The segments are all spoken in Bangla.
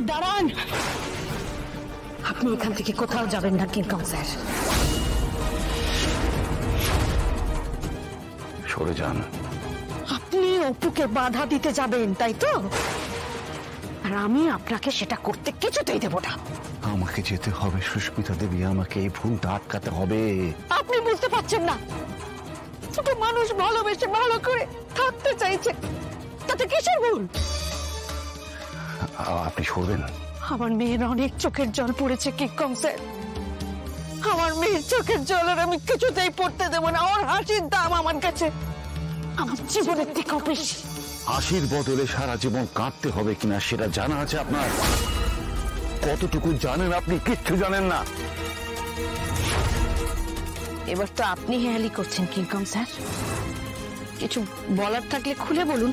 দাঁড়ান, আপনি এখান থেকে কোথাও যাবেন না কিংকং স্যার। সরে যান। আপনি অপুকে বাধা দিতে যাবেন, তাই তো? আর আমি আপনাকে সেটা করতে কিছুতেই দেব না। আমাকে যেতে হবে সুস্মিতা দেবী, আমাকে এই ভুলটা আটকাতে হবে। আপনি বুঝতে পারছেন না, ছোট মানুষ ভালোবেসে ভালো করে থাকতে চাইছে, তাতে কিসের ভুল? আপনি সরবেন। আমার মেয়ের অনেক চোখের জল পড়েছে কিংকং স্যার, আমার মেয়ের চোখের জল আর আমি কিছুতেই পড়তে দেব না। ওর হাসির দাম আমার কাছে আমার জীবনের থেকেও বেশি। হাসির বদলে সারা জীবন কাঁদতে হবে কিনা সেটা জানা আছে আপনার? কতটুকু জানেন আপনি? কিচ্ছু জানেন না। এবার তো আপনি হেয়ালি করছেন কিংকং স্যার। কিছু বলার থাকলে খুলে বলুন,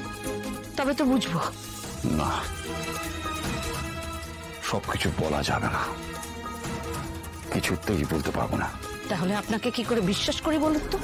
তবে তো বুঝবো। না, সবকিছু বলা যাবে না, কিছুতেই বলতে পারবো না। তাহলে আপনাকে কি করে বিশ্বাস করি বলুন তো?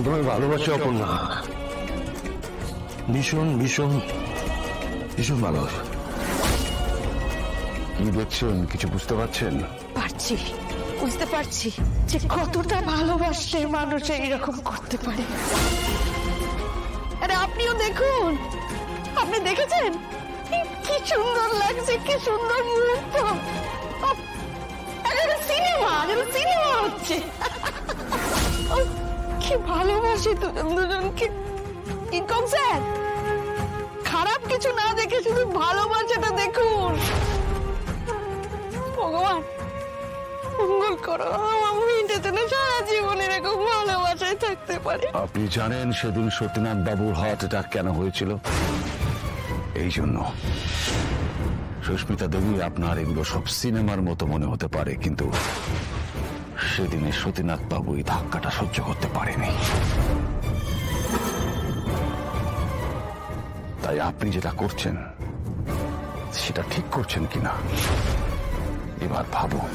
তোমায় ভালোবাসি অপর্ণা, ভীষণ ভীষণ ভীষণ ভালোবাসি। কি দেখছেন? কিছু বুঝতে পারছেন? পারছি, বুঝতে পারছি যে কতটা ভালোবাসলে মানুষ এইরকম করতে পারে। আরে আপনিও দেখুন, আপনি দেখেছেন কি সুন্দর লাগছে, কি সুন্দর মুহূর্ত। সিনেমা সিনেমা হচ্ছে। কি ভালোবাসি দুজন দুজনকে কিংকং স্যার। খারাপ কিছু না দেখে শুধু ভালোবাসাটা দেখুন। ভগবান মঙ্গল করো, আমি যেন সারা জীবন এরকম ভালোবাসায় থাকতে পারি। আপনি জানেন সেদিন সত্যনাথ বাবুর হার্ট অ্যাটাক কেন হয়েছিল? এই জন্য। সুস্মিতা দেবী, আপনার এগুলো সব সিনেমার মতো মনে হতে পারে, কিন্তু সেদিনে সতীনাথ বাবু এই ধাক্কাটা সহ্য করতে পারেনি। তাই আপনি যেটা করছেন সেটা ঠিক করছেন কিনা এবার ভাবুন।